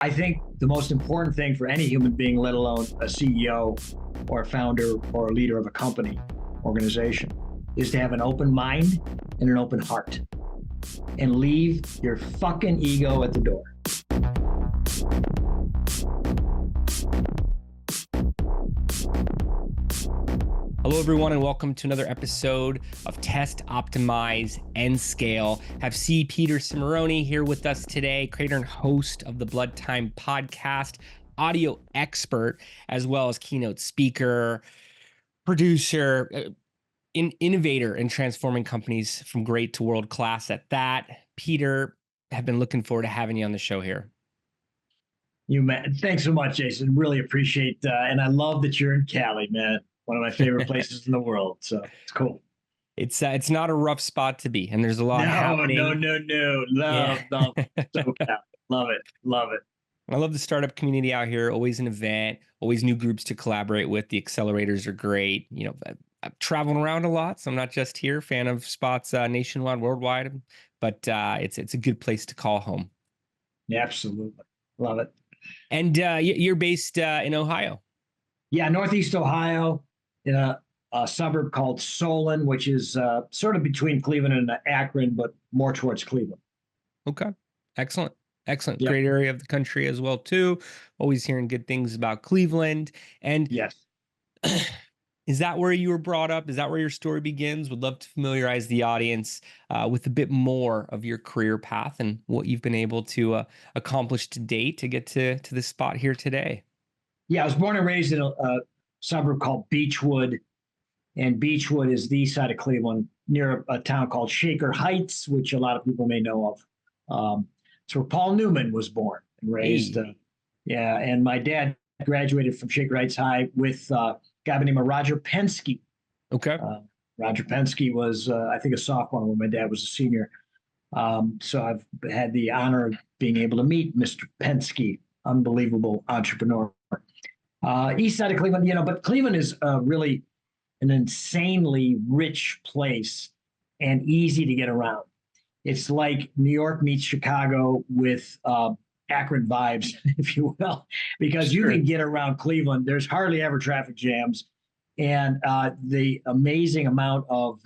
I think the most important thing for any human being, let alone a CEO or a founder or a leader of a company, organization, is to have an open mind and an open heart and leave your fucking ego at the door. Hello, everyone, and welcome to another episode of Test, Optimize, and Scale. Have Peter Cimoroni here with us today, creator and host of the Blood Time podcast, audio expert, as well as keynote speaker, producer, innovator in transforming companies from great to world class at that. Peter, have been looking forward to having you on the show here. Thanks so much, Jason. Really appreciate, and I love that you're in Cali, man. One of my favorite places in the world. So it's cool. It's not a rough spot to be, and there's a lot happening. No. Love. So love it. I love the startup community out here. Always an event, always new groups to collaborate with. The accelerators are great. You know, I'm traveling around a lot, so I'm not just here. Fan of spots nationwide, worldwide, but it's a good place to call home. Yeah, absolutely, love it. And you're based in Ohio. Yeah, Northeast Ohio, in a suburb called Solon, which is sort of between Cleveland and Akron, but more towards Cleveland. Okay, excellent. Yep. Yep. Great area of the country as well, too. Always hearing good things about Cleveland. And yes. Is that where you were brought up? Is that where your story begins? Would love to familiarize the audience with a bit more of your career path and what you've been able to accomplish to date to get to this spot here today. Yeah, I was born and raised in a suburb called Beechwood, and Beechwood is the east side of Cleveland, near a town called Shaker Heights, which a lot of people may know of. It's where Paul Newman was born and raised. Hey. Yeah, and my dad graduated from Shaker Heights High with a guy by the name of Roger Penske. Okay. Roger Penske was, I think, a sophomore when my dad was a senior. So I've had the honor of being able to meet Mr. Penske, unbelievable entrepreneur. East side of Cleveland, but Cleveland is really an insanely rich place and easy to get around. It's like New York meets Chicago with Akron vibes, if you will, because you can get around Cleveland. There's hardly ever traffic jams. And the amazing amount of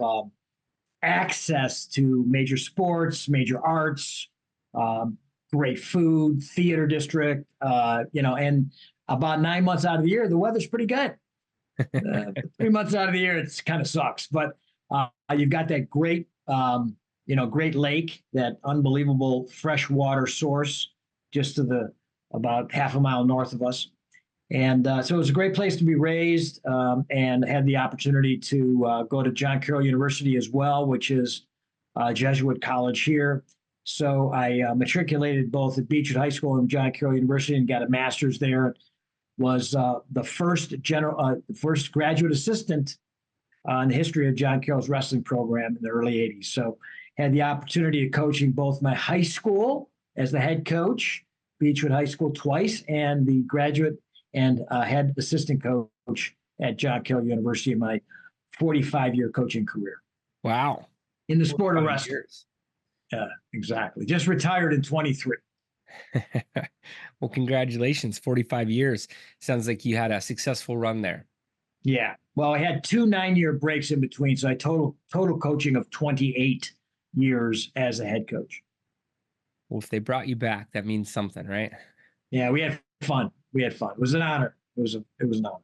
access to major sports, major arts, great food, theater district, and about 9 months out of the year, the weather's pretty good. 3 months out of the year, it's kind of sucks. But you've got that great, Great Lake, that unbelievable freshwater source just to about half a mile north of us. And so it was a great place to be raised, and had the opportunity to go to John Carroll University as well, which is a Jesuit college here. So I matriculated both at Beechwood High School and John Carroll University and got a master's there. Was the first graduate assistant in the history of John Carroll's wrestling program in the early 80s. So had the opportunity of coaching both my high school as the head coach, Beechwood High School twice, and the graduate and head assistant coach at John Carroll University in my 45-year coaching career. Wow. In the sport of wrestling. Yeah, exactly. Just retired in 23. Well, congratulations. 45 years. Sounds like you had a successful run there. Yeah. Well, I had 2 9-year breaks in between. So I total coaching of 28 years as a head coach. Well, if they brought you back, that means something, right? Yeah, we had fun. It was an honor. It was an honor.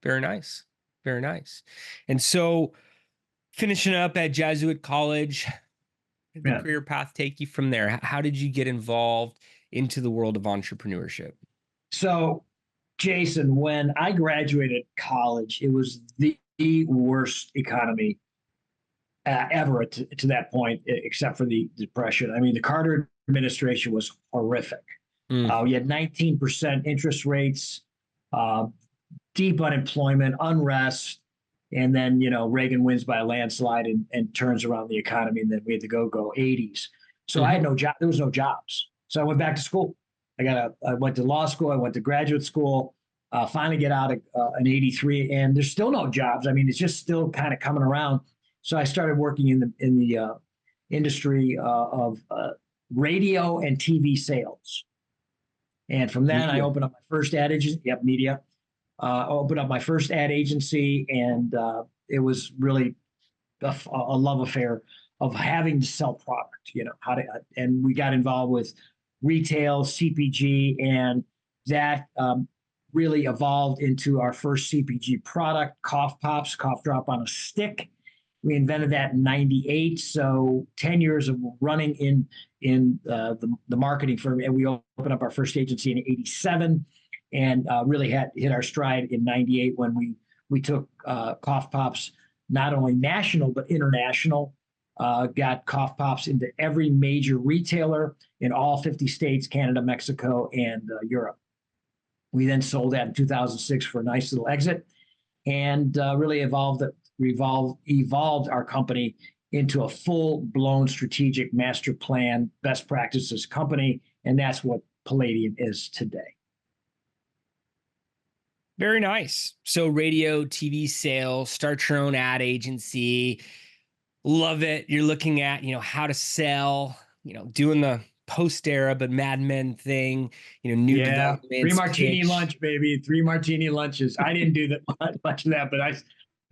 Very nice. Very nice. And so finishing up at Jesuit College, the career path take you from there? How did you get involved into the world of entrepreneurship? So, Jason, when I graduated college, it was the worst economy ever to that point, except for the Depression. I mean, the Carter administration was horrific. We had 19% interest rates, deep unemployment, unrest. And then, Reagan wins by a landslide and turns around the economy. And then we had the go 80s. So I had no job. There was no jobs. So I went back to school. I went to law school. I went to graduate school, finally get out in 83. And there's still no jobs. I mean, it's just still kind of coming around. So I started working in the industry of radio and TV sales. And from then I Media. opened up my first ad agency, media. Opened up my first ad agency, and it was really a love affair of having to sell product, and we got involved with retail, CPG, and that really evolved into our first CPG product, Cough Pops, cough drop on a stick. We invented that in '98, so 10 years of running in the marketing firm, and we opened up our first agency in '87, and really hit our stride in '98 when we took Cough Pops not only national but international. Got Cough Pops into every major retailer in all 50 states, Canada, Mexico, and Europe. We then sold that in 2006 for a nice little exit, and really evolved our company into a full-blown strategic master plan, best practices company, and that's what Palladium is today. Very nice. So radio, TV sales, start your own ad agency. Love it. You're looking at, how to sell, doing the post era, but Mad Men thing, new developments. 3 martini pitch. lunch, baby. 3 martini lunches. I didn't do that much of that, but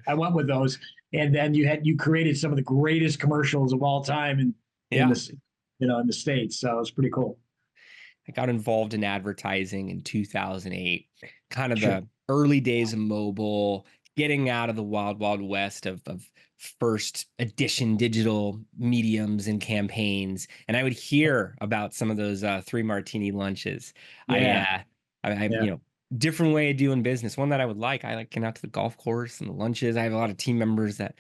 I went with those. And then you created some of the greatest commercials of all time in the States. So it's pretty cool. I got involved in advertising in 2008, kind of Sure. the early days of mobile, getting out of the wild, wild west of first edition digital mediums and campaigns. And I would hear about some of those 3 martini lunches. Yeah. I different way of doing business. One that I would like. I like getting out to the golf course and the lunches. I have a lot of team members that,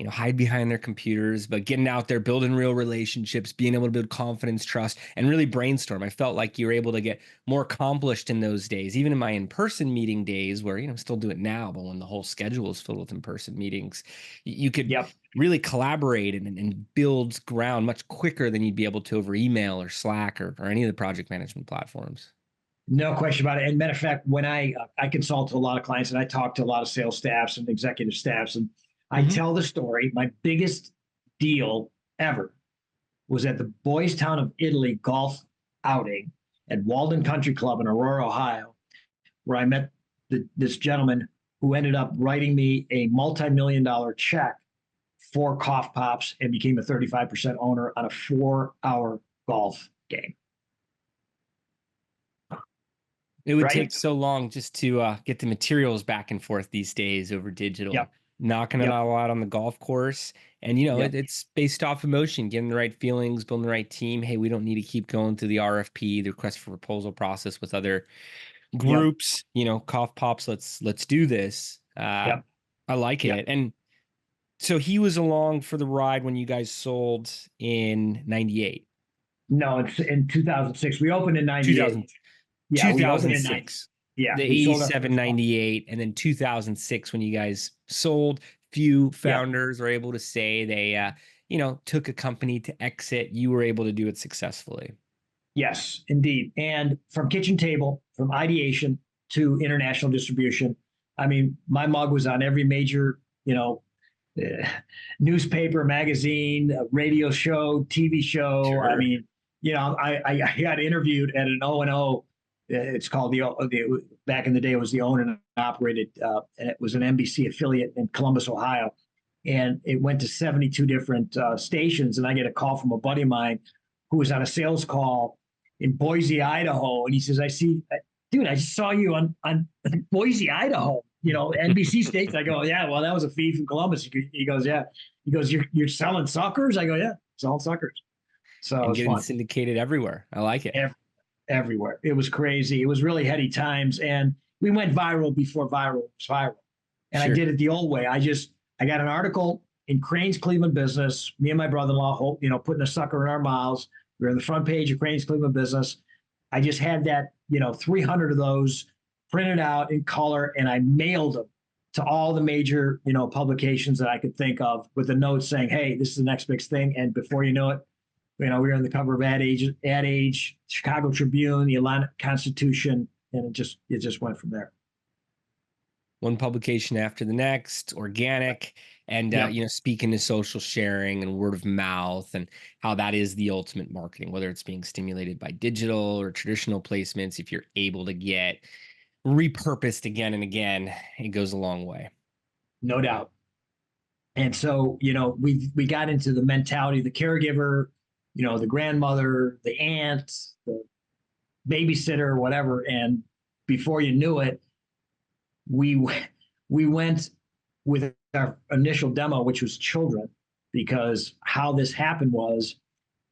hide behind their computers, but getting out there, building real relationships, being able to build confidence, trust, and really brainstorm. I felt like you were able to get more accomplished in those days, even in my in-person meeting days where, still do it now, but when the whole schedule is filled with in-person meetings, you could really collaborate and build ground much quicker than you'd be able to over email or Slack or any of the project management platforms. No question about it. And matter of fact, when I consult a lot of clients and I talk to a lot of sales staffs and executive staffs, and I tell the story, my biggest deal ever was at the Boys Town of Italy golf outing at Walden Country Club in Aurora, Ohio, where I met this gentleman who ended up writing me a multi-million-dollar check for Cough Pops and became a 35% owner on a 4-hour golf game. It would take so long just to get the materials back and forth these days over digital, knocking it all out on the golf course. And, it's based off emotion, getting the right feelings, building the right team. Hey, we don't need to keep going through the RFP, the request for proposal process with other groups, Cough Pops, let's do this. I like it. And so he was along for the ride when you guys sold in '98. No, it's in 2006. We opened in '98. 2006. The we 87, 98, and then 2006 when you guys sold. Few founders are able to say they, took a company to exit. You were able to do it successfully. Yes, indeed. And from kitchen table, from ideation to international distribution, I mean, my mug was on every major, newspaper, magazine, radio show, TV show. Sure. I mean, I got interviewed at an O&O. It's called the back in the day it was the owned and operated, and it was an NBC affiliate in Columbus, Ohio, and it went to 72 different stations. And I get a call from a buddy of mine who was on a sales call in Boise, Idaho, and he says, dude, I just saw you on Boise, Idaho, NBC stations. I go, yeah, well, that was a feed from Columbus. He goes, yeah. He goes, you're selling suckers? I go, yeah, selling suckers. So and getting syndicated everywhere. I like it. Everywhere. It was crazy. It was really heady times. And we went viral before viral was viral. And I did it the old way. I got an article in Crane's Cleveland Business, me and my brother-in-law, putting a sucker in our mouths. We were on the front page of Crane's Cleveland Business. I just had that, 300 of those printed out in color, and I mailed them to all the major, publications that I could think of with a note saying, hey, this is the next big thing. And before you know it, we were on the cover of Ad Age, Chicago Tribune, the Atlanta Constitution, and it just went from there. one publication after the next, organic, and Yep. speaking to social sharing and word of mouth, and how that is the ultimate marketing, whether it's being stimulated by digital or traditional placements. If you're able to get repurposed again and again, it goes a long way. No doubt. And so, we got into the mentality of the caregiver, the grandmother, the aunt, the babysitter, whatever. And before you knew it, we we went with our initial demo, which was children, because how this happened was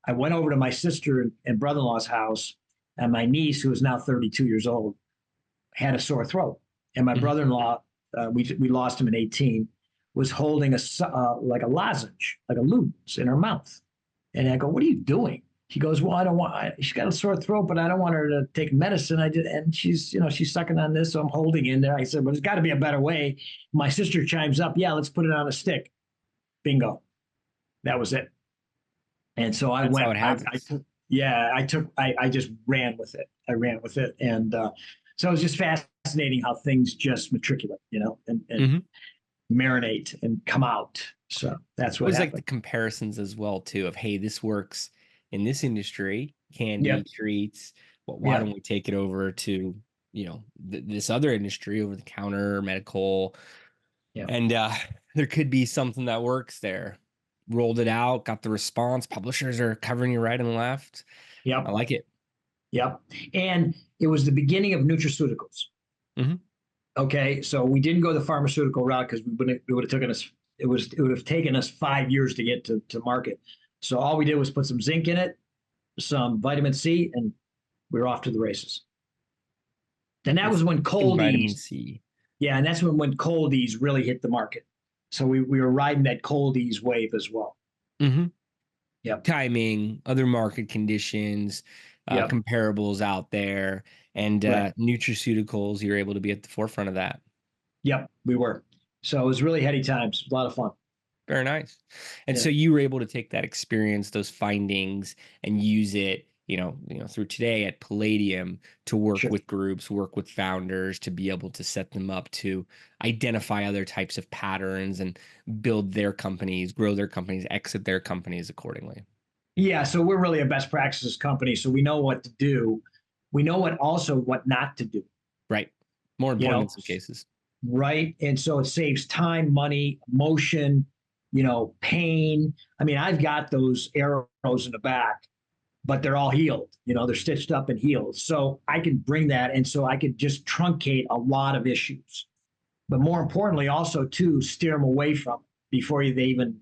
I went over to my sister and brother-in-law's house, and my niece, who is now 32 years old, had a sore throat. And my Mhm. brother-in-law, we lost him in 18, was holding like a lozenge, like a Luden's in her mouth. And I go, "What are you doing?" She goes, "Well, I don't want. She's got a sore throat, but I don't want her to take medicine." And she's sucking on this, so I'm holding in there. I said, "Well, there's got to be a better way." My sister chimes up, "Yeah, let's put it on a stick." Bingo, that was it. And so I That's how went. it I happens. took. Yeah, I took. I just ran with it. I ran with it, and so it was just fascinating how things just matriculate, and Mhm. marinate and come out. So that's what Was like the happened. comparisons as well too of, hey, this works in this industry, candy, Yep. treats. Well, why Yep. don't we take it over to this other industry, over the counter, medical, Yep. and there could be something that works there. Rolled it out, got the response. Publishers are covering you right and left. I Yep. like it. Yep. And it was the beginning of nutraceuticals. Mhm. Okay, so we didn't go the pharmaceutical route because it would have taken us it would have taken us 5 years to get to market. So all we did was put some zinc in it, some vitamin C, and we were off to the races. And that This was when and vitamin coldies, C. yeah, and that's when coldies really hit the market. So we were riding that coldies wave as well. Mhm. Yep. Timing, other market conditions, Yep. comparables out there, and Right. nutraceuticals. You're able to be at the forefront of that. Yep. We were. So it was really heady times. It was a lot of fun. Very nice. And Yeah. so you were able to take that experience, those findings, and use it, through today at Palladium to work Sure. with groups, work with founders to be able to set them up to identify other types of patterns and build their companies, grow their companies, exit their companies accordingly. Yeah, so we're really a best practices company, so we know what to do. We know what not to do, Right. More you important in know, some cases. right? And so it saves time, money, emotion, pain. I mean, I've got those arrows in the back, but they're all healed. They're stitched up and healed. So I can bring that, and so I could just truncate a lot of issues. But more importantly, also to steer them away from it before they even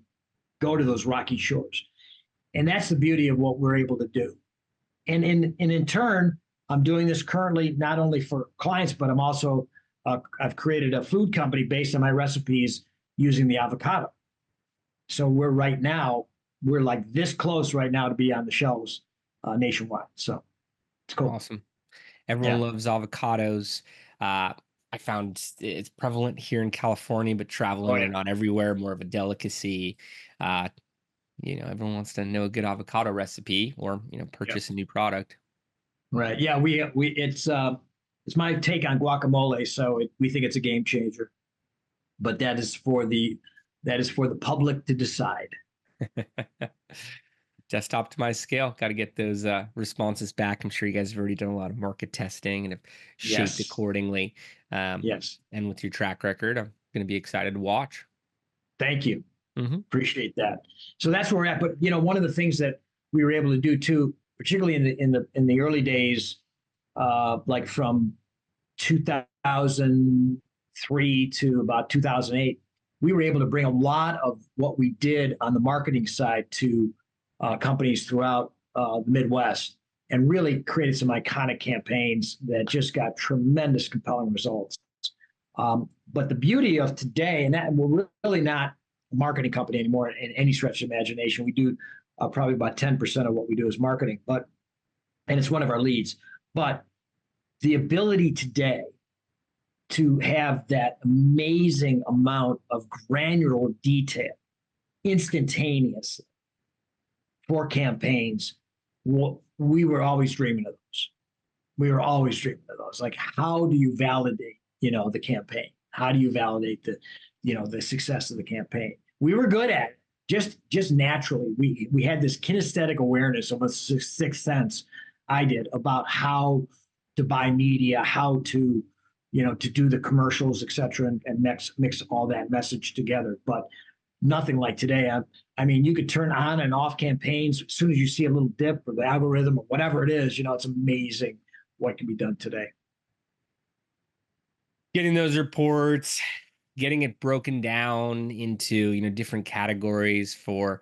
go to those rocky shores. And that's the beauty of what we're able to do. And in turn, I'm doing this currently not only for clients, but I've created a food company based on my recipes using the avocado. So we're like this close right now to be on the shelves nationwide. So it's cool. Awesome. Everyone Yeah. loves avocados. I found it's prevalent here in California, but Oh traveling, they're yeah. not everywhere, more of a delicacy. Uh, everyone wants to know a good avocado recipe or, Yep. purchase a new product. Right. Yeah. We it's my take on guacamole. So we think it's a game changer, but that is for the public to decide. Just optimize scale. Got to get those responses back. I'm sure you guys have already done a lot of market testing and have shaped Yes. accordingly. Yes. And with your track record, I'm going to be excited to watch. Thank you. Hmm. Appreciate that. So that's where we're at. But one of the things that we were able to do too, particularly in the early days, like from 2003 to about 2008, we were able to bring a lot of what we did on the marketing side to companies throughout the Midwest, and really created some iconic campaigns that just got tremendous, compelling results. But the beauty of today, and that we're really not a marketing company anymore in any stretch of imagination. We do probably about 10% of what we do is marketing, and it's one of our leads. But the ability today to have that amazing amount of granular detail instantaneously for campaigns, we were always dreaming of those. We were always dreaming of those. Like, how do you validate, the campaign? How do you validate the success of the campaign? We were good at it. Just naturally. We had this kinesthetic awareness of a sixth sense. I did about how to buy media, how to, to do the commercials, et cetera, and mix all that message together. But nothing like today. I mean, you could turn on and off campaigns as soon as you see a little dip or the algorithm or whatever it is. It's amazing what can be done today. Getting those reports, getting it broken down into, different categories for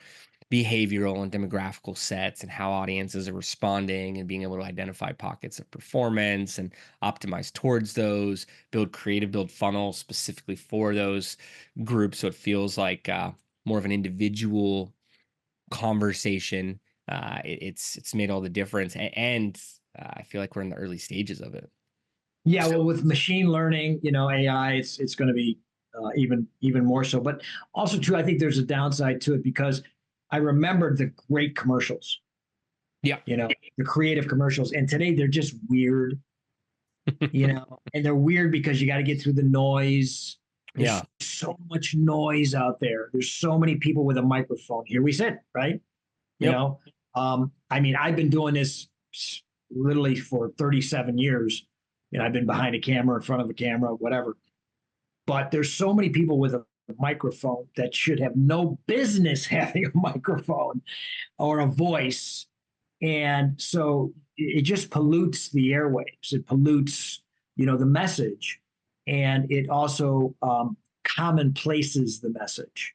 behavioral and demographical sets and how audiences are responding, and being able to identify pockets of performance and optimize towards those, build funnels specifically for those groups. So it feels like more of an individual conversation. It's made all the difference. And I feel like we're in the early stages of it. Yeah, well, with machine learning, AI, it's going to be even more so. But also, too, I think there's a downside to it because I remembered the great commercials. Yeah, the creative commercials, and today they're just weird. And they're weird because you got to get through the noise. There's so much noise out there. There's so many people with a microphone. Here we sit, right? I mean, I've been doing this literally for 37 years. I've been behind a camera, in front of a camera, whatever. But there's so many people with a microphone that should have no business having a microphone or a voice. And so it just pollutes the airwaves. It pollutes, the message. And it also commonplaces the message,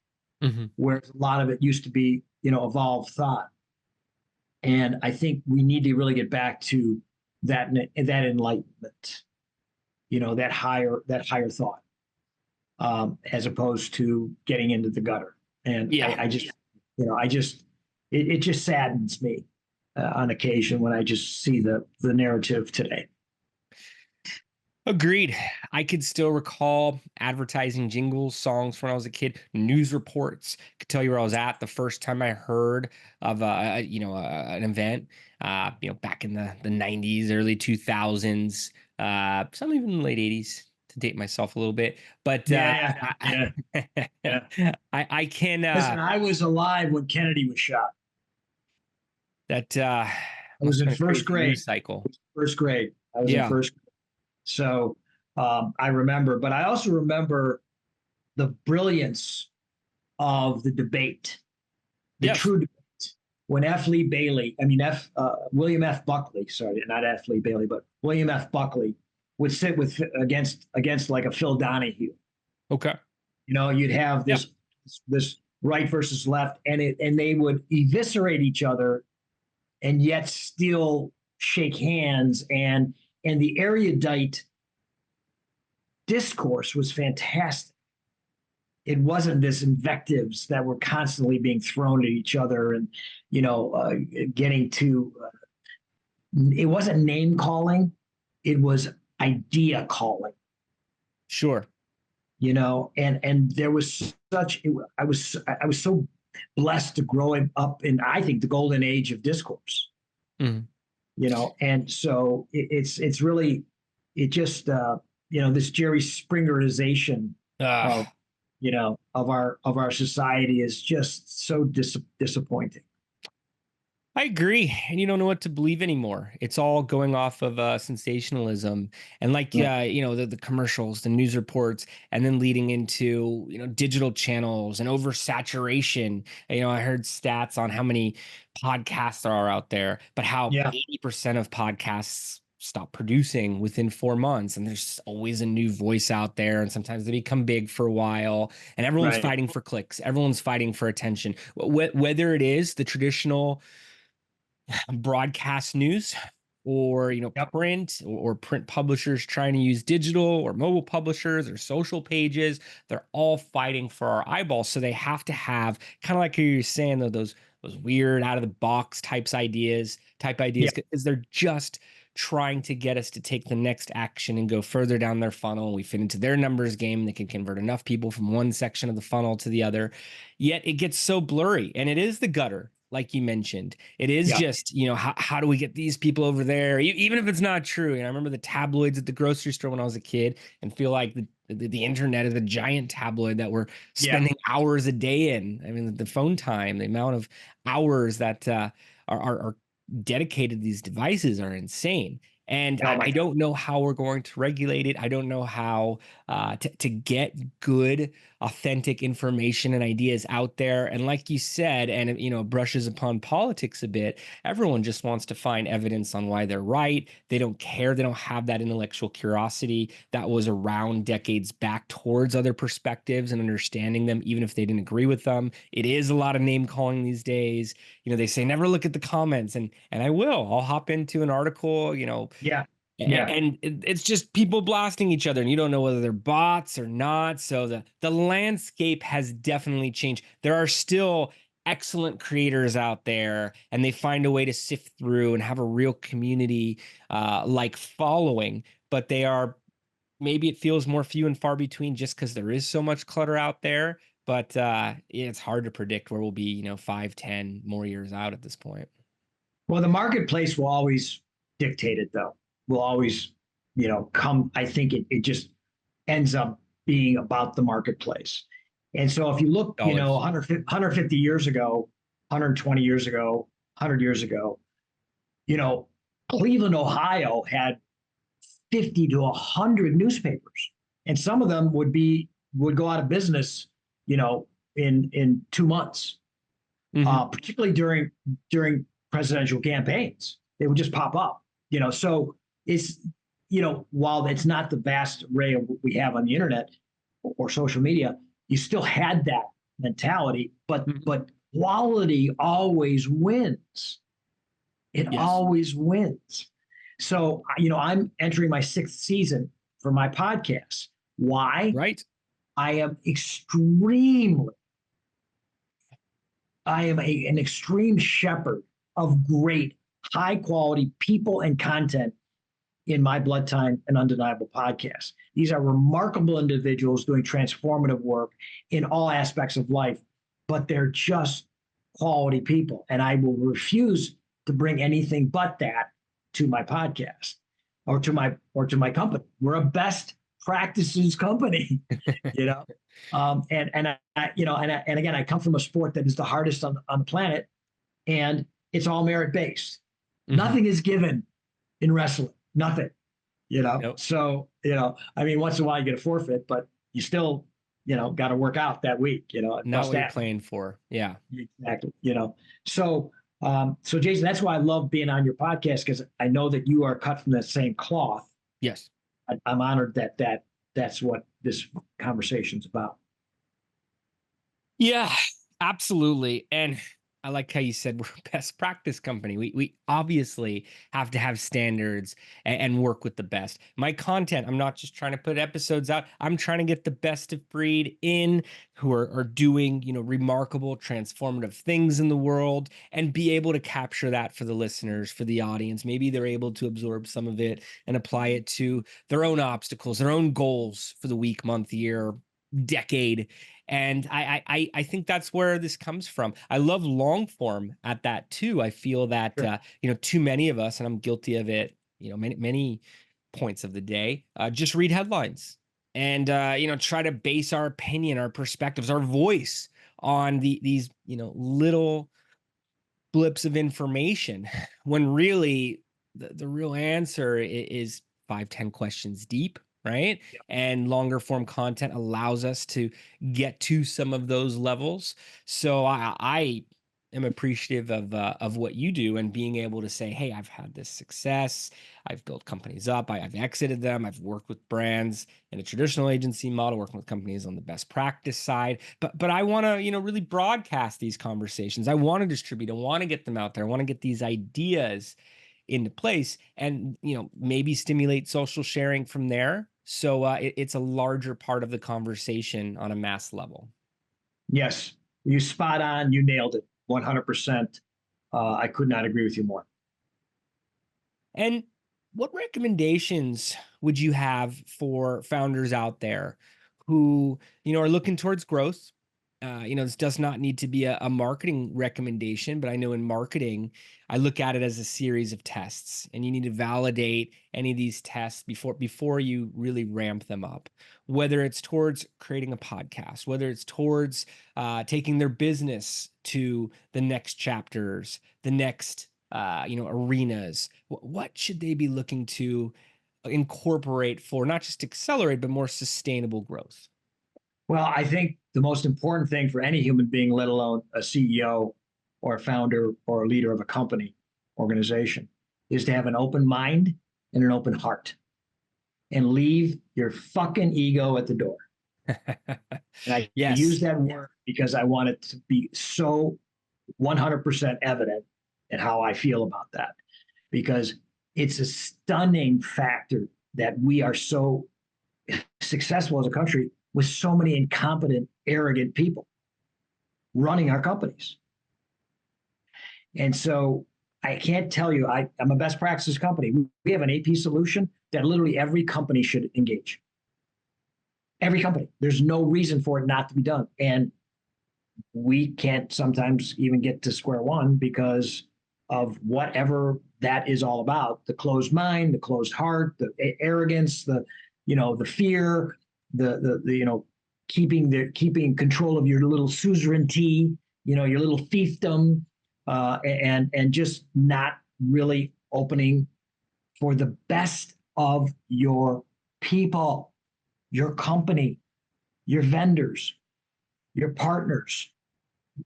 whereas a lot of it used to be, evolved thought. And I think we need to really get back to that enlightenment, that higher thought, as opposed to getting into the gutter. And it just saddens me on occasion when I just see the narrative today. Agreed. I could still recall advertising jingles, songs when I was a kid, news reports. Could tell you where I was at the first time I heard of an event. Back in the 90s, early 2000s, some even late 80s. To date myself a little bit, but I can. Listen, I was alive when Kennedy was shot. That I was in first grade. Cycle. First grade. I was in first grade. So I remember, but I also remember the brilliance of the debate, the true debate. When William F. Buckley, sorry, not F. Lee Bailey, but William F. Buckley would sit against like a Phil Donahue. Okay. You'd have this right versus left, and they would eviscerate each other, and yet still shake hands. And the erudite discourse was fantastic. It wasn't this invectives that were constantly being thrown at each other, and getting to. It wasn't name calling; it was idea calling. Sure. And there was such. I was so blessed to grow up in, I think, the golden age of discourse. And so it's really, it just this Jerry Springerization of our society is just so disappointing. I agree. And you don't know what to believe anymore. It's all going off of sensationalism and the commercials, the news reports, and then leading into, digital channels and oversaturation. I heard stats on how many podcasts there are out there, but how 80% of podcasts stop producing within 4 months. And there's always a new voice out there. And sometimes they become big for a while, and everyone's fighting for clicks. Everyone's fighting for attention, whether it is the traditional broadcast news or print or print publishers trying to use digital, or mobile publishers or social pages. They're all fighting for our eyeballs. So they have to have, kind of like you're saying, those weird out of the box type ideas, because they're just trying to get us to take the next action and go further down their funnel. We fit into their numbers game. They can convert enough people from one section of the funnel to the other. Yet it gets so blurry, and it is the gutter. like you mentioned. It is Yeah. just, how do we get these people over there? Even if it's not true. I remember the tabloids at the grocery store when I was a kid, and feel like the internet is a giant tabloid that we're Yeah. spending hours a day in. I mean, the phone time, the amount of hours that are dedicated to these devices are insane. And Oh I my God. don't know how we're going to regulate it. I don't know how to get good, authentic information and ideas out there. And like you said, and it, brushes upon politics a bit, everyone just wants to find evidence on why they're right. They don't care. They don't have that intellectual curiosity that was around decades back towards other perspectives and understanding them, even if they didn't agree with them. It is a lot of name calling these days. They say never look at the comments, and I will. I'll hop into an article, Yeah. Yeah. and it's just people blasting each other, and you don't know whether they're bots or not. So the landscape has definitely changed. There are still excellent creators out there, and they find a way to sift through and have a real community like following, but they are, maybe it feels more few and far between just because there is so much clutter out there. But it's hard to predict where we'll be, 5, 10 more years out at this point. Well, the marketplace will always dictate it, though. Will always, come. I think it just ends up being about the marketplace. And so if you look, Dollars. 150 years ago, 120 years ago, 100 years ago, you know, Cleveland, Ohio had 50 to 100 newspapers, and some of them would go out of business, in 2 months, Hmm. particularly during presidential campaigns. They would just pop up, So it's, while it's not the vast array of what we have on the internet or social media, you still had that mentality, but Hmm. but quality always wins. It Yes. always wins. So, I'm entering my sixth season for my podcast. Why? Right. I am extremely, I am an extreme shepherd of great, high quality people and content in my Blood Time and Undeniable podcast. These are remarkable individuals doing transformative work in all aspects of life, but they're just quality people. And I will refuse to bring anything but that to my podcast or to my company. We're a best practices company, you know. And again, I come from a sport that is the hardest on the planet, and it's all merit based. Hmm. Nothing is given in wrestling. Nothing. Nope. So, I mean, once in a while you get a forfeit, but you still, got to work out that week, and Not bust what you're that. playing for. Yeah. Exactly. So Jason, that's why I love being on your podcast, because I know that you are cut from the same cloth. Yes. I'm honored that's what this conversation's about. Yeah, absolutely. And I like how you said we're a best practice company. We obviously have to have standards and work with the best. My content, I'm not just trying to put episodes out. I'm trying to get the best of breed in who are doing, remarkable, transformative things in the world, and be able to capture that for the listeners, for the audience. Maybe they're able to absorb some of it and apply it to their own obstacles, their own goals for the week, month, year, decade. And I think that's where this comes from. I love long form at that too. I feel that Sure. too many of us, and I'm guilty of it, many points of the day, just read headlines and try to base our opinion, our perspectives, our voice on these little blips of information, when really the real answer is 5, 10 questions deep, right? Yeah. And longer form content allows us to get to some of those levels. So I am appreciative of what you do, and being able to say, hey, I've had this success. I've built companies up. I've exited them. I've worked with brands in a traditional agency model, working with companies on the best practice side. But I want to, really broadcast these conversations. I want to distribute. I want to get them out there. I want to get these ideas into place, and maybe stimulate social sharing from there. So it's a larger part of the conversation on a mass level. Yes. You spot on. You nailed it 100%. I could not agree with you more. And what recommendations would you have for founders out there who, are looking towards growth? this does not need to be a marketing recommendation, but I know in marketing, I look at it as a series of tests, and you need to validate any of these tests before you really ramp them up. Whether it's towards creating a podcast, whether it's towards taking their business to the next chapters, the next arenas. What should they be looking to incorporate for not just accelerate, but more sustainable growth? Well, I think the most important thing for any human being, let alone a CEO or a founder or a leader of a company, organization, is to have an open mind and an open heart and leave your fucking ego at the door. And I use Yes. that word because I want it to be so 100% evident in how I feel about that, because it's a stunning factor that we are so successful as a country with so many incompetent, arrogant people running our companies. And so I can't tell you, I'm a best practices company. We have an AP solution that literally every company should engage. Every company. There's no reason for it not to be done. And we can't sometimes even get to square one because of whatever that is all about. The closed mind, the closed heart, the arrogance, the fear, the keeping control of your little suzerainty, your little fiefdom, and just not really opening for the best of your people, your company, your vendors, your partners,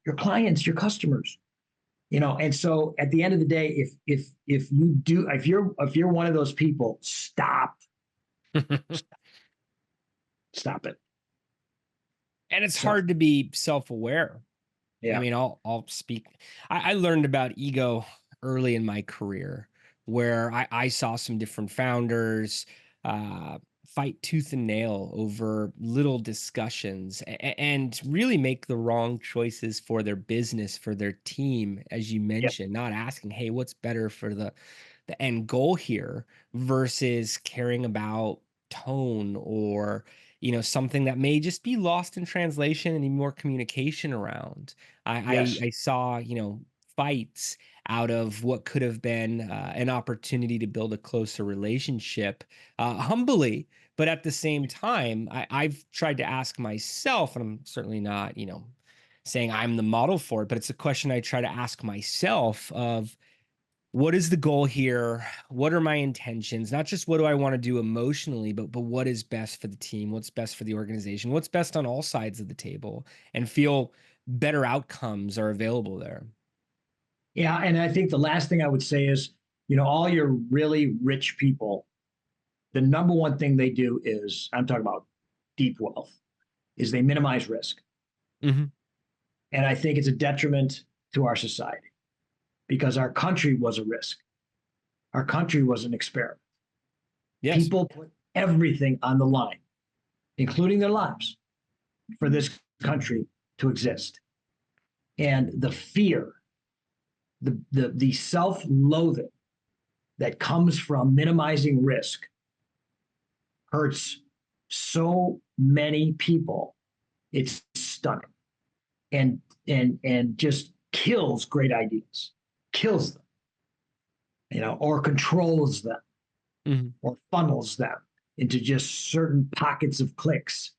your clients, your customers. And so at the end of the day, if you're one of those people, stop it. And it's hard to be self-aware. I Yeah. mean, I'll speak. I learned about ego early in my career, where I saw some different founders fight tooth and nail over little discussions and really make the wrong choices for their business, for their team, as you Yep. mentioned, not asking, hey, what's better for the end goal here, versus caring about tone or something that may just be lost in translation and need more communication around. Yes. I saw fights out of what could have been an opportunity to build a closer relationship, humbly, but at the same time, I've tried to ask myself, and I'm certainly not saying I'm the model for it, but it's a question I try to ask myself of, what is the goal here? What are my intentions? Not just what do I want to do emotionally, but what is best for the team? What's best for the organization? What's best on all sides of the table? And feel better outcomes are available there. Yeah. And I think the last thing I would say is, all your really rich people, the number one thing they do is, I'm talking about deep wealth, is they minimize risk. Mm-hmm. And I think it's a detriment to our society because our country was a risk. Our country was an experiment. Yes. People put everything on the line, including their lives, for this country to exist. And the fear, the self-loathing that comes from minimizing risk hurts so many people. It's stunning, and just kills great ideas, kills them, or controls them, Mm-hmm. or funnels them into just certain pockets of clicks.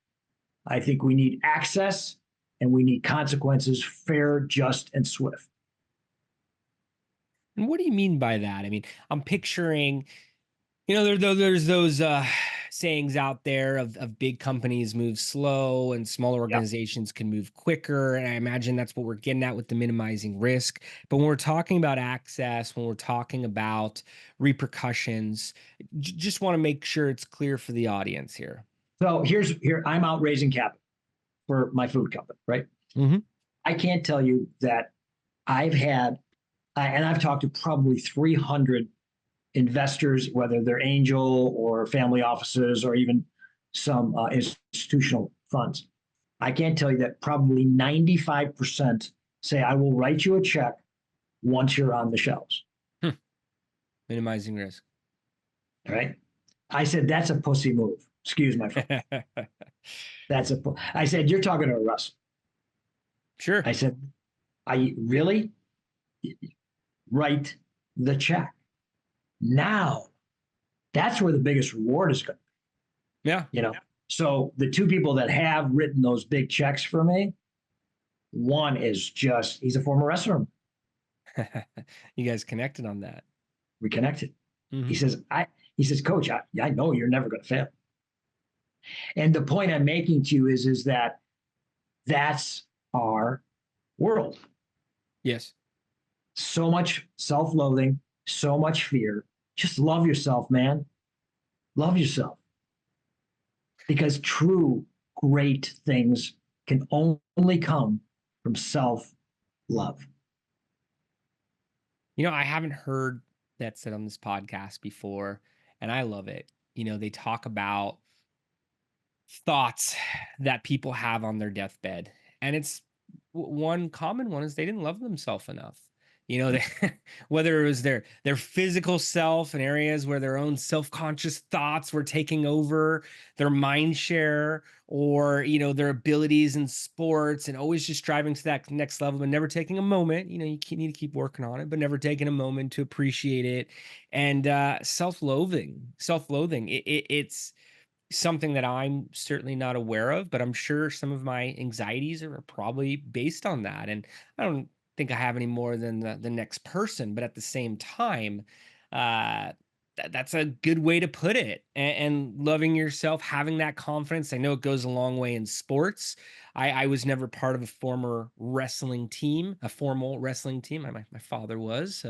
I think we need access and we need consequences, fair, just, and swift. And what do you mean by that? I mean, I'm picturing, there's those sayings out there of big companies move slow and smaller Yep. organizations can move quicker. And I imagine that's what we're getting at with the minimizing risk. But when we're talking about access, when we're talking about repercussions, just want to make sure it's clear for the audience here. So here I'm out raising capital for my food company, right? Mm-hmm. I can't tell you that I've talked to probably 300 investors, whether they're angel or family offices or even some institutional funds. I can't tell you that probably 95% say, I will write you a check once you're on the shelves. Minimizing risk. Right? I said, that's a pussy move. Excuse my friend. I said, you're talking to Russ. Sure. I said, I really write the check. Now that's where the biggest reward is going, Yeah. you know. So the two people that have written those big checks for me, one is just, he's a former wrestler. You guys connected on that. We connected. He Hmm. says, he says, Coach, I know you're never going to fail. And the point I'm making to you is that that's our world. Yes. So much self-loathing, so much fear. Just love yourself, man. Love yourself. Because true great things can only come from self-love. I haven't heard that said on this podcast before, and I love it. They talk about thoughts that people have on their deathbed, and it's one common one is they didn't love themselves enough. They, whether it was their physical self in areas where their own self-conscious thoughts were taking over their mind share, or their abilities in sports, and always just striving to that next level, but never taking a moment. You need to keep working on it, but never taking a moment to appreciate it. And self-loathing, it's something that I'm certainly not aware of, but I'm sure some of my anxieties are probably based on that. And I don't think I have any more than the next person, but at the same time, uh, that's a good way to put it. And loving yourself, having that confidence. I know it goes a long way in sports. I was never part of a formal wrestling team. My father was.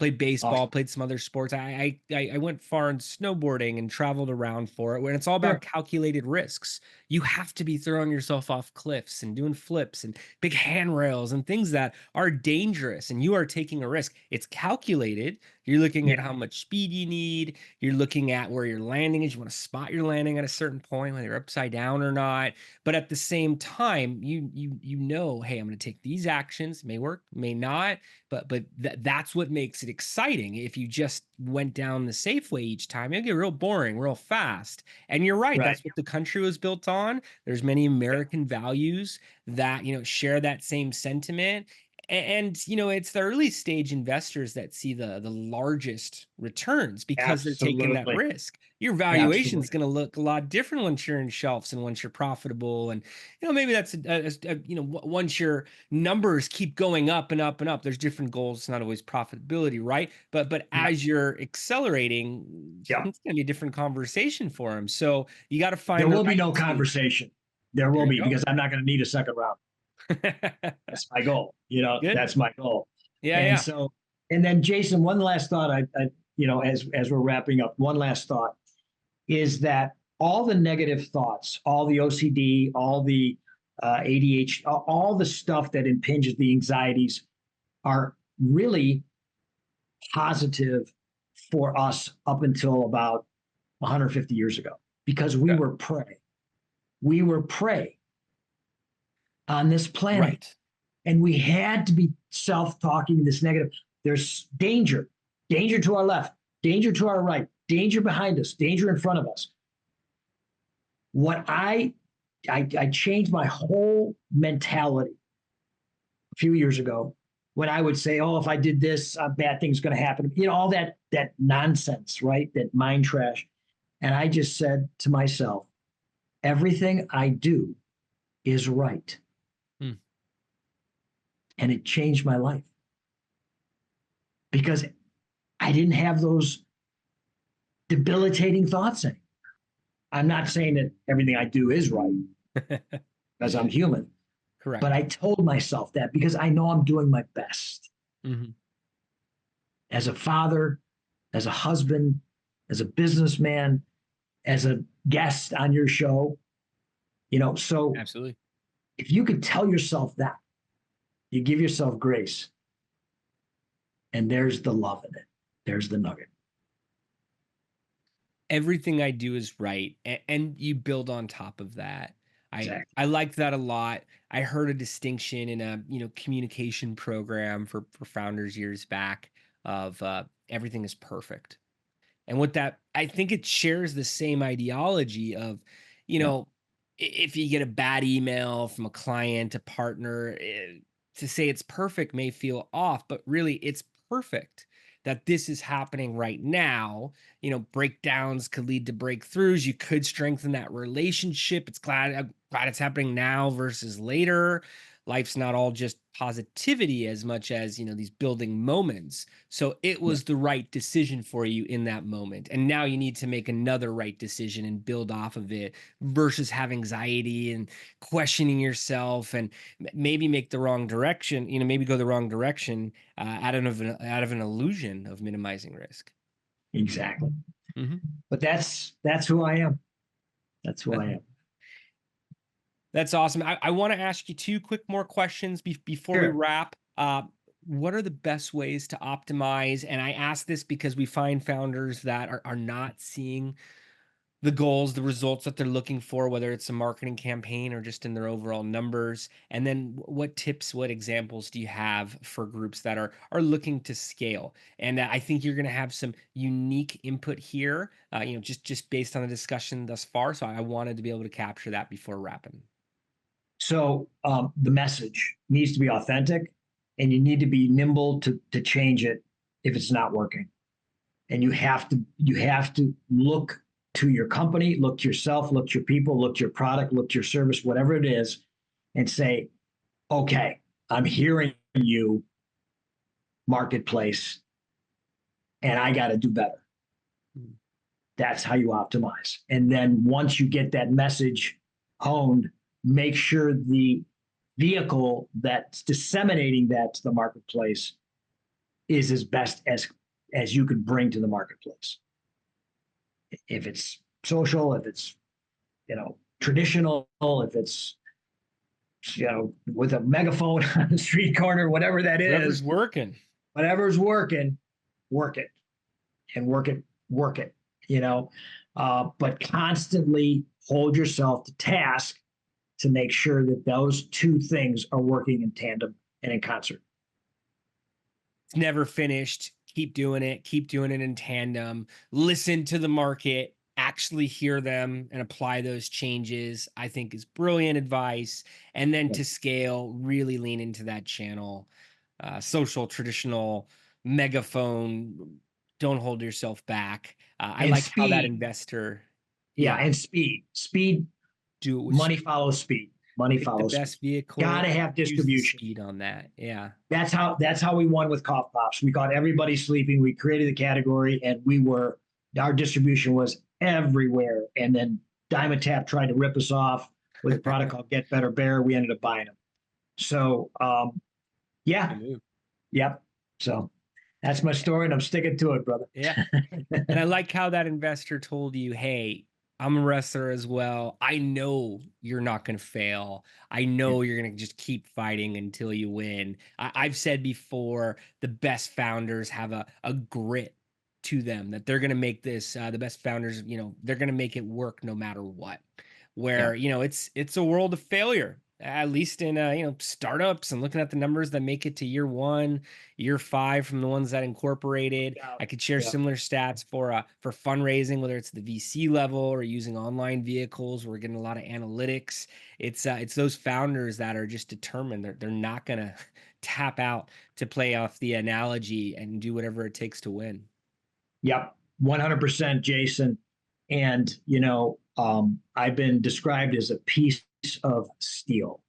Played baseball, Awesome. played some other sports. I went far in snowboarding and traveled around for it. When it's all about Sure. calculated risks, you have to be throwing yourself off cliffs and doing flips and big handrails and things that are dangerous, and you are taking a risk. It's calculated. You're looking Yeah. at how much speed you need. You're looking at where your landing is. You want to spot your landing at a certain point, whether you're upside down or not. But at the same time, hey, I'm going to take these actions. May work, may not, but that's what makes it exciting. If you just went down the safe way each time, it'll get real boring real fast. And you're right, Right. that's what the country was built on. There's many American values that share that same sentiment. And it's the early stage investors that see the largest returns because they're taking that Absolutely. risk. Your valuation is Absolutely. going to look a lot different once you're in shelves and once you're profitable. And maybe that's once your numbers keep going up and up and up, there's different goals. It's not always profitability, right? But Yeah. as you're accelerating, Yeah. it's going to be a different conversation for them. So you got to There find the will be right no team. conversation. There There will you be, go. because I'm not going to need a second round. That's my goal. Good. That's my goal. Yeah, And yeah. so, and then Jason, one last thought. As we're wrapping up, one last thought is that all the negative thoughts, all the OCD, all the ADHD, all the stuff that impinges the anxieties are really positive for us up until about 150 years ago, because we Yeah. were prey. We were prey on this planet, Right. and we had to be self-talking this negative. There's danger, danger to our left, danger to our right, danger behind us, danger in front of us. What I changed my whole mentality a few years ago when I would say, "Oh, if I did this, bad things going to happen." All that nonsense, right? That mind trash. And I just said to myself, "Everything I do is right," Hmm. and it changed my life because I didn't have those debilitating thoughts anymore. I'm not saying that everything I do is right, because I'm human, but Correct. I told myself that because I know I'm doing my best Hmm. as a father, as a husband, as a businessman, as a guest on your show. So Absolutely. if you could tell yourself that, you give yourself grace, and there's the love in it. There's the nugget. Everything I do is right, and you build on top of that. I Exactly. I like that a lot. I heard a distinction in a communication program for founders years back of everything is perfect. And what that, I think it shares the same ideology of, you Yeah. know, if you get a bad email from a client, a partner, to say it's perfect may feel off, but really it's perfect that this is happening right now. Breakdowns could lead to breakthroughs. You could strengthen that relationship. I'm glad it's happening now versus later. Life's not all just positivity as much as, these building moments. So it Yeah, was the right decision for you in that moment. And now you need to make another right decision and build off of it versus have anxiety and questioning yourself and maybe make the wrong direction, maybe go the wrong direction out of an illusion of minimizing risk. exactly. Mhm. But that's who I am. That's who I am. That's awesome. I want to ask you two quick more questions before we Sure. wrap. What are the best ways to optimize? And I ask this because we find founders that are not seeing the goals, the results that they're looking for, whether it's a marketing campaign or just in their overall numbers. And then what tips, what examples do you have for groups that are looking to scale? And I think you're going to have some unique input here, just based on the discussion thus far. So I wanted to be able to capture that before wrapping. So the message needs to be authentic, and you need to be nimble to change it if it's not working. And you have to look to your company, look to yourself, look to your people, look to your product, look to your service, whatever it is, and say, okay, I'm hearing you, marketplace, and I got to do better. Mm. That's how you optimize. And then once you get that message honed, make sure the vehicle that's disseminating that to the marketplace is as best as you could bring to the marketplace. If it's social, if it's traditional, if it's with a megaphone on the street corner, whatever that Whatever's is, working. whatever's working, work it and work it. But constantly hold yourself to task to make sure that those two things are working in tandem and in concert. It's never finished. Keep doing it. Keep doing it in tandem. Listen to the market, actually hear them and apply those changes, I think is brilliant advice. And then Yeah. to scale, really lean into that channel. Social, traditional, megaphone. Don't hold yourself back. I And like how that speed. investor, Yeah. yeah, And speed. do it with Money speed. follows speed. Money Pick the follows speed. best vehicle, Gotta have use the distribution. speed on that. Yeah. That's how we won with cough pops. We caught everybody sleeping. We created the category, and our distribution was everywhere. And then Diamond Tap tried to rip us off with a product called Get Better Bear. We ended up buying them. So yeah, Good move. yep. So that's my story, and I'm sticking to it, brother. Yeah. And I like how that investor told you, hey, I'm a wrestler as well. I know you're not going to fail. I know you're going to just keep fighting until you win. I've said before, the best founders have a grit to them that they're going to make this, the best founders, they're going to make it work no matter what. Yeah. Where, it's a world of failure, at least in, startups, and looking at the numbers that make it to year 1, year 5 from the ones that incorporated. Yeah. I could share Yeah. similar stats for fundraising, whether it's the VC level or using online vehicles. We're getting a lot of analytics. It's those founders that are just determined. They're not gonna tap out, to play off the analogy, and do whatever it takes to win. Yep. 100%, Jason. And I've been described as a piece of steel.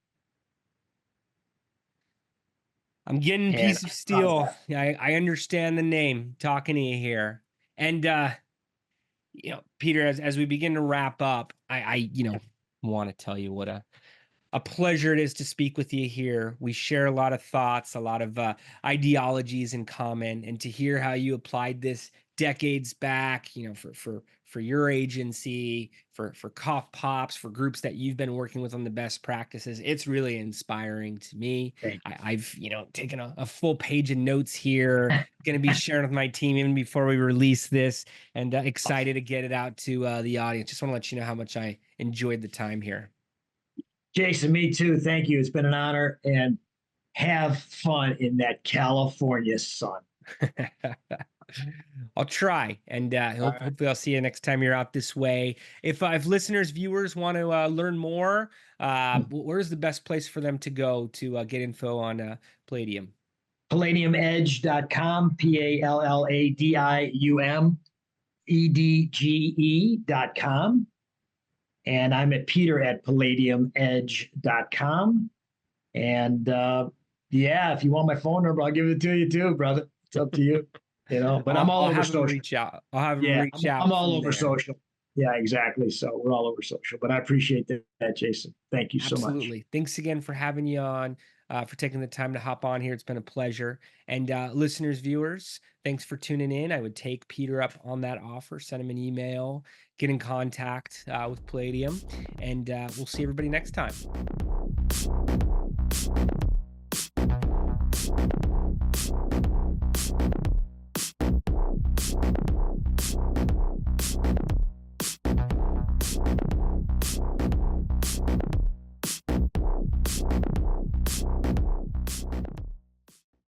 I'm getting And piece of I'm proud of steel. that. I understand the name, talking to you here. And Peter, as we begin to wrap up, I want to tell you what a pleasure it is to speak with you here. We share a lot of thoughts, a lot of ideologies in common, and to hear how you applied this decades back, for your agency, for cough pops, for groups that you've been working with on the best practices. It's really inspiring to me. Thank I've taken a full page of notes here. Going to be sharing with my team even before we release this, and excited to get it out to the audience. Just want to let you know how much I enjoyed the time here. Jason, me too. Thank you. It's been an honor, and have fun in that California sun. I'll try, and All right. hopefully I'll see you next time you're out this way. If listeners, viewers want to learn more, where's the best place for them to go to get info on Palladium? PalladiumEdge.com, PalladiumEdge.com. And I'm at Peter@PalladiumEdge.com. And yeah, if you want my phone number, I'll give it to you too, brother. It's up to you. But I'm all I'll over have them social. reach out. I'll have them Yeah, reach I'm out all from over there. social. Yeah, exactly. So we're all over social. But I appreciate that, Jason. Thank you so much. Absolutely. Thanks again for having you on, for taking the time to hop on here. It's been a pleasure. And listeners, viewers, thanks for tuning in. I would take Peter up on that offer, send him an email, get in contact with Palladium, and we'll see everybody next time.